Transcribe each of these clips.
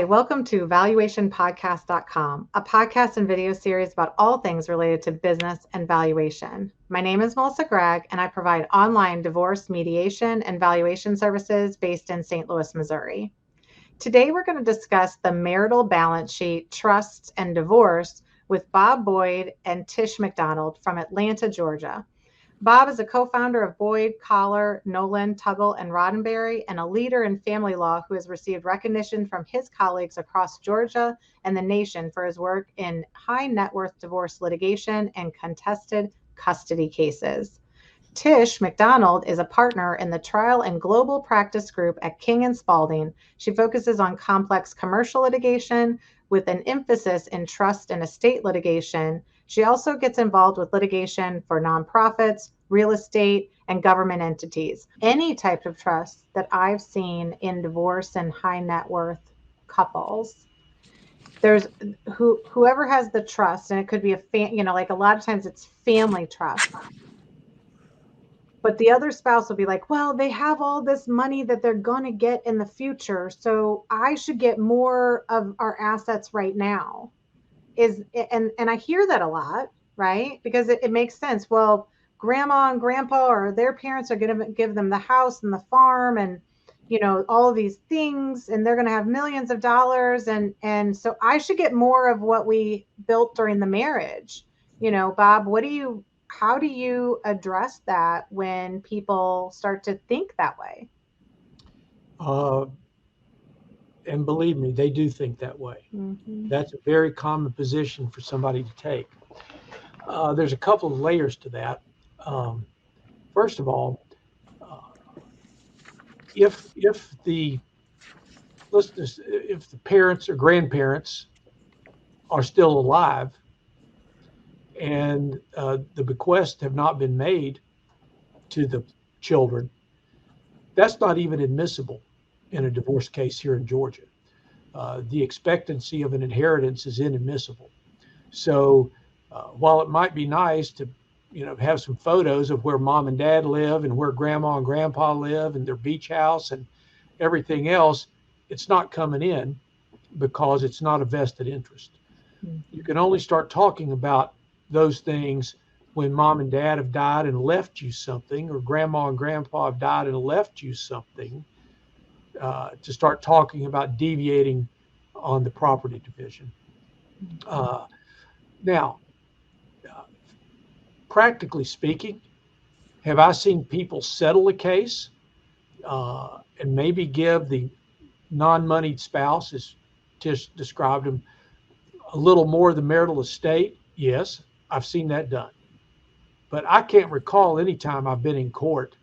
welcome to valuationpodcast.com, a podcast and video series about all things related to business and valuation. My name is Melissa Gragg, and I provide online divorce mediation and valuation services based in St. Louis, Missouri. Today, we're going to discuss the marital balance sheet, trusts, and divorce with Bob Boyd and Tish McDonald from Atlanta, Georgia. Bob is a co-founder of Boyd, Collar, Nolen, Tuggle, and Roddenbery, and a leader in family law who has received recognition from his colleagues across Georgia and the nation for his work in high net worth divorce litigation and contested custody cases. Tish McDonald is a partner in the trial and global practice group at King Spalding. She focuses on complex commercial litigation with an emphasis in trust and estate litigation. She also gets involved with litigation for nonprofits, real estate, and government entities. Any type of trust that I've seen in divorce and high net worth couples, there's whoever has the trust, and it could be like a lot of times it's family trust. But the other spouse will be like, well, they have all this money that they're going to get in the future, so I should get more of our assets right now. And I hear that a lot, right? Because it makes sense. Well, grandma and grandpa or their parents are going to give them the house and the farm and, all of these things, and they're going to have millions of dollars. And so I should get more of what we built during the marriage. Bob, how do you address that when people start to think that way? And believe me, they do think that way. Mm-hmm. That's a very common position for somebody to take. There's a couple of layers to that. First of all, if the parents or grandparents are still alive and the bequests have not been made to the children, that's not even admissible in a divorce case here in Georgia. The expectancy of an inheritance is inadmissible. So while it might be nice to have some photos of where mom and dad live and where grandma and grandpa live and their beach house and everything else, it's not coming in because it's not a vested interest. Mm-hmm. You can only start talking about those things when mom and dad have died and left you something, or grandma and grandpa have died and left you something, to start talking about deviating on the property division. Now, practically speaking, have I seen people settle a case and maybe give the non-moneyed spouse, as Tish described him, a little more of the marital estate? Yes, I've seen that done. But I can't recall any time I've been in court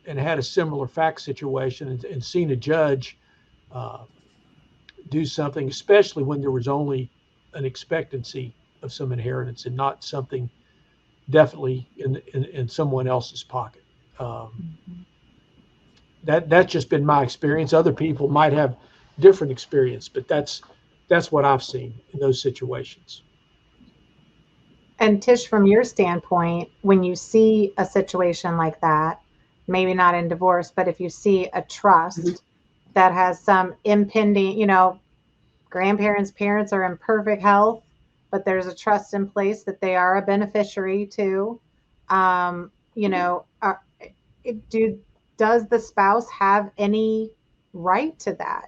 and had a similar fact situation and seen a judge do something, especially when there was only an expectancy of some inheritance and not something definitely in someone else's pocket. That's just been my experience. Other people might have different experience, but that's what I've seen in those situations. And Tish, from your standpoint, when you see a situation like that, maybe not in divorce, but if you see a trust mm-hmm. that has some impending, grandparents, parents are in perfect health, but there's a trust in place that they are a beneficiary to, does the spouse have any right to that?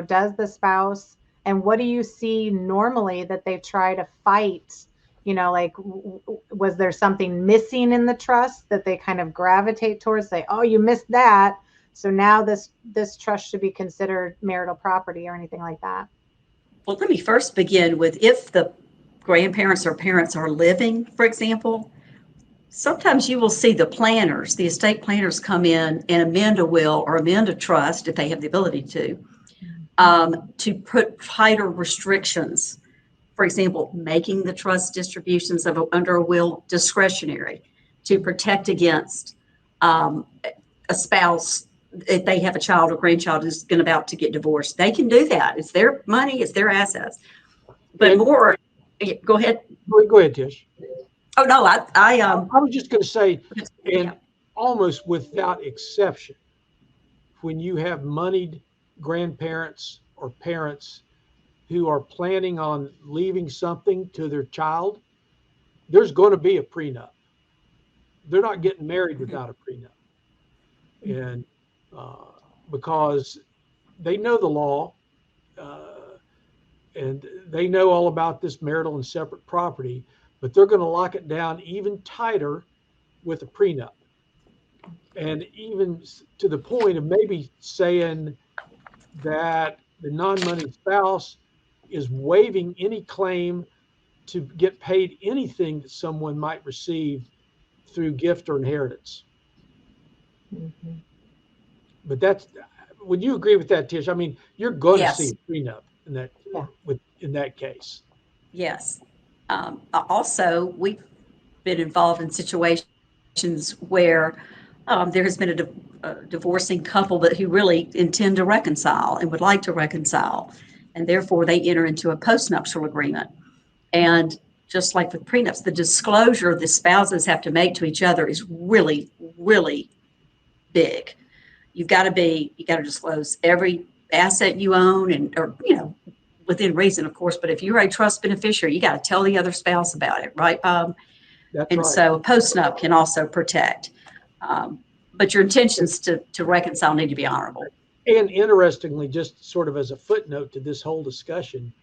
Does the spouse, and what do you see normally that they try to fight? Was there something missing in the trust that they kind of gravitate towards, say, oh, you missed that, so now this trust should be considered marital property or anything like that? Well, let me first begin with, if the grandparents or parents are living, for example, sometimes you will see the estate planners come in and amend a will or amend a trust, if they have the ability to put tighter restrictions. For example, making the trust distributions under a will discretionary to protect against a spouse, if they have a child or grandchild who's about to get divorced. They can do that. It's their money, it's their assets. But go ahead. Go ahead, Tish. Oh no, I was just going to say, and almost without exception, when you have moneyed grandparents or parents who are planning on leaving something to their child, there's going to be a prenup. They're not getting married without a prenup. And because they know the law, and they know all about this marital and separate property, but they're going to lock it down even tighter with a prenup. And even to the point of maybe saying that the non-money spouse is waiving any claim to get paid anything that someone might receive through gift or inheritance. Mm-hmm. But that's, would you agree with that, Tish? I mean, you're going Yes. to see a prenup in that, in that case. Yes. Also, we've been involved in situations where there has been a divorcing couple but who really intend to reconcile and would like to reconcile, and therefore they enter into a postnuptial agreement. And just like with prenups, the disclosure the spouses have to make to each other is really, really big. You've got to disclose every asset you own, and, or, within reason, of course, but if you're a trust beneficiary, you got to tell the other spouse about it, right, Bob? That's and right. So a postnup can also protect. But your intentions to reconcile need to be honorable. And interestingly, just sort of as a footnote to this whole discussion,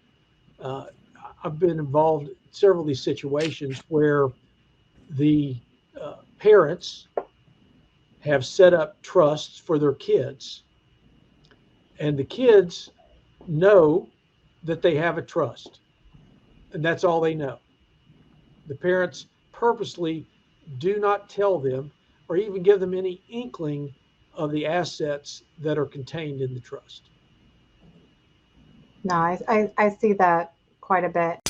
I've been involved in several of these situations where the parents have set up trusts for their kids, and the kids know that they have a trust, and that's all they know. The parents purposely do not tell them or even give them any inkling of the assets that are contained in the trust. No, I see that quite a bit.